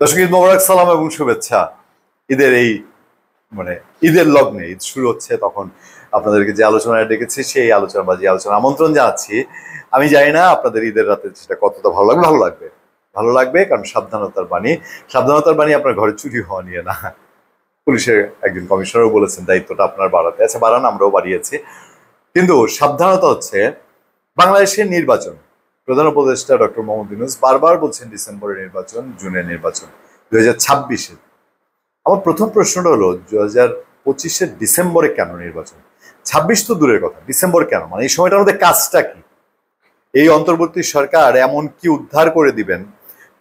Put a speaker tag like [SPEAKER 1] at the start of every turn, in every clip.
[SPEAKER 1] দর্শক, ঈদ মোবারক, সালাম এবং শুভেচ্ছা। ঈদের এই মানে ঈদের লগ্নে ঈদ শুরু হচ্ছে, তখন আপনাদেরকে যে আলোচনায় ডেকেছি সেই আলোচনা বা যে আলোচনা আমন্ত্রণ জানাচ্ছি। আমি জানি না আপনাদের ঈদের রাতে সেটা কতটা ভালো লাগবে। ভালো লাগবে কারণ সাবধানতার বাণী। সাবধানতার বাণী আপনার ঘরে চুরি হওয়া নিয়ে না। পুলিশের একজন কমিশনারও বলেছেন দায়িত্বটা আপনার বাড়াতে। আচ্ছা, বাড়ান, আমরাও বাড়িয়েছি। কিন্তু সাবধানতা হচ্ছে বাংলাদেশের নির্বাচন। প্রধান উপদেষ্টা ডক্টর মোহাম্মদ ইউনূস বারবার বলছেন ডিসেম্বরের নির্বাচন, জুনের নির্বাচন, 2026-এর। আমার প্রথম প্রশ্নটা হলো, 2025-এর ডিসেম্বরে কেন নির্বাচন? 26 তো দূরের কথা, ডিসেম্বর কেন? মানে এই সময়টার মধ্যে কাজটা কি? এই অন্তর্বর্তী সরকার এমন কি উদ্ধার করে দিবেন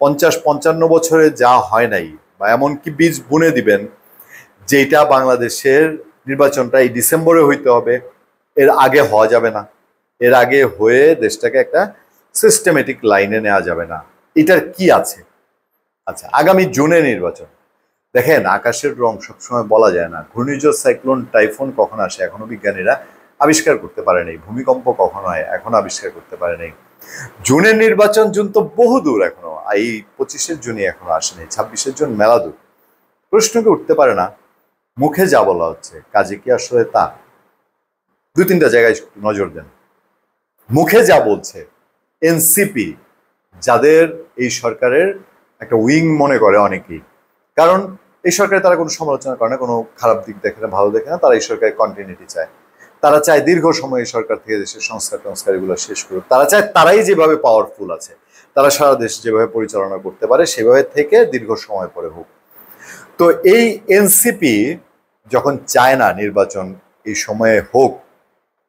[SPEAKER 1] 50-55 বছরে যা হয় নাই, বা এমন কি বীজ বুনে দিবেন যেটা বাংলাদেশের নির্বাচনটা এই ডিসেম্বরে হইতে হবে, এর আগে হওয়া যাবে না, এর আগে হয়ে দেশটাকে একটা সিস্টেমেটিক লাইনে নেওয়া যাবে না? এটার কি আছে? আচ্ছা, আগামী জুনে নির্বাচন। দেখেন, আকাশের রং সবসময় বলা যায় না। ঘূর্ণিঝড়, সাইক্লোন, টাইফুন কখন আসে এখনো বিজ্ঞানীরা আবিষ্কার করতে পারে নাই। ভূমিকম্প কখন হয় এখনো আবিষ্কার করতে পারে নাই। জুনের নির্বাচন, জুন তো বহু দূর এখনো। এই 25-এর জুনই এখনো আসেনি, 26-এর জুন মেলা দূর। প্রশ্নকে উঠতে পারে না, মুখে যা বলা হচ্ছে কাজে কি আসলে তা? 2-3টা জায়গায় নজর দেন। মুখে যা বলছে এনসিপি, যাদের এই সরকারের একটা উইং মনে করে অনেকেই, কারণ এই সরকারে তারা কোনো সমালোচনা করে না, কোনো খারাপ দিক দেখে না, ভালো দেখে না, তারা এই সরকারের কন্টিনিউটি চায়। তারা চায় দীর্ঘ সময় এই সরকার থেকে দেশের সংস্কার এগুলো শেষ করুক। তারা চায় তারাই যেভাবে পাওয়ারফুল আছে, তারা সারা দেশ যেভাবে পরিচালনা করতে পারে সেভাবে থেকে দীর্ঘ সময় পরে হোক। তো এই এনসিপি যখন চায় না নির্বাচন এই সময়ে হোক,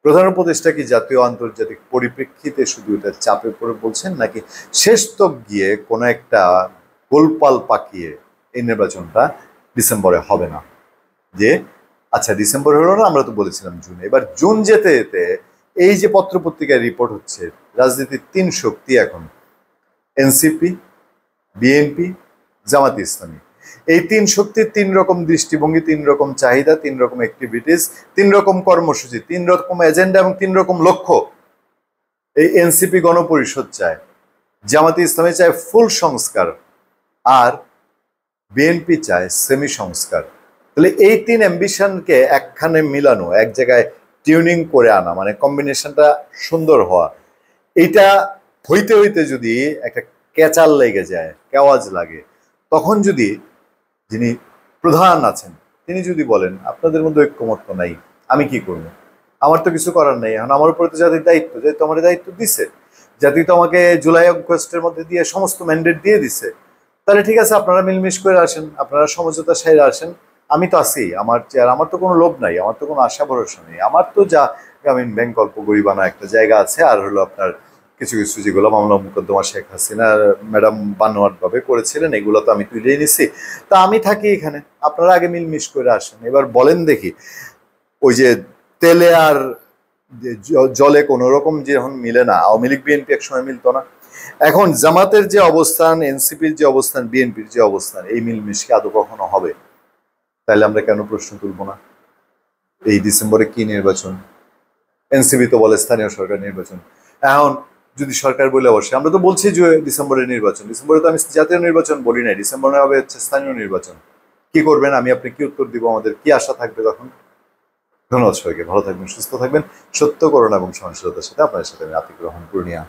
[SPEAKER 1] প্রধান উপদেষ্টা কি জাতীয় আন্তর্জাতিক পরিপ্রেক্ষিতে শুধু এটা চাপে পড়ে বলছেন, নাকি শেষ তক গিয়ে কোনো একটা গোলপাল পাকিয়ে এই নির্বাচনটা ডিসেম্বরে হবে না? যে আচ্ছা, ডিসেম্বরে হলো না, আমরা তো বলেছিলাম জুন। এবার জুন যেতে যেতে এই যে পত্রপত্রিকায় রিপোর্ট হচ্ছে, রাজনীতির 3 শক্তি এখন, এনসিপি, বিএনপি, জামাত ইসলামী, এই 3 শক্তির 3 রকম দৃষ্টিভঙ্গি, 3 রকম চাহিদা, 3 রকম অ্যাক্টিভিটিস, 3 রকম কর্মসূচি, 3 রকম এজেন্ডা এবং 3 রকম লক্ষ্য। এই এনসিপি গণপরিষদ চায়, জামাতে ইসলামী চায় ফুল সংস্কার, আর বিএনপি চায় সেমি সংস্কার। তাহলে এই 3 অ্যাম্বিশনকে একখানে মিলানো, এক জায়গায় টিউনিং করে আনা, মানে কম্বিনেশনটা সুন্দর হওয়া, এইটা হইতে হইতে যদি একটা ক্যাচাল লেগে যায়, কেওয়াজ লাগে, তখন যদি যিনি প্রধান আছেন তিনি যদি বলেন আপনাদের মধ্যে ঐক্যমত্য নাই, আমি কি করবো? আমার তো কিছু করার নেই, এখন আমার উপরে তো জাতির দায়িত্ব, যেহেতু আমার দায়িত্ব দিছে, জাতি তো আমাকে জুলাই আগস্টের মধ্যে দিয়ে সমস্ত ম্যান্ডেট দিয়ে দিছে, তাহলে ঠিক আছে, আপনারা মিলমিশ করে আসেন, আপনারা সমঝোতা সাইরে আসেন, আমি তো আছি, আমার চেয়ার, আমার তো কোনো লোভ নাই, আমার তো কোনো আশা ভরসা নেই, আমার তো যা গ্রামীণ ব্যাংক অল্প গরিবানা একটা জায়গা আছে, আর হলো আপনার কিছু কিছু যেগুলো মামলা মোকদ্দমা শেখ হাসিনা ম্যাডাম বানোয়াটভাবে করেছিলেন, এগুলো তো আমি তুলেই নিছি, তা আমি থাকি এখানে, আপনারা আগে মিলমিশ করে আসেন। এবার বলেন দেখি, ওই যে তেলে আর জলে কোনো রকম যখন মিলে না, আওয়ামী লীগ বিএনপি একসময় মিলতো না, এখন জামাতের যে অবস্থান, এনসিপির যে অবস্থান, বিএনপির যে অবস্থান, এই মিলমিশকে আদৌ কখনো হবে? তাহলে আমরা কেন প্রশ্ন তুলব না? এই ডিসেম্বরে কি নির্বাচন? এনসিপি তো বলে স্থানীয় সরকার নির্বাচন। এখন যদি সরকার বলে বসে, আমরা তো বলছি যে ডিসেম্বরের নির্বাচন, ডিসেম্বরে তো আমি জাতীয় নির্বাচন বলি নাই, ডিসেম্বরে হবে হচ্ছে স্থানীয় নির্বাচন। কি করবেন? আমি আপনি কি উত্তর দিব? আমাদের কি আশা থাকবে তখন? ধন্যবাদ সবাইকে, ভালো থাকবেন, সুস্থ থাকবেন। সত্য, করুণা এবং সহনশীলতার সাথে আপনাদের সাথে আমি আতিক রহমান পূর্ণিয়া।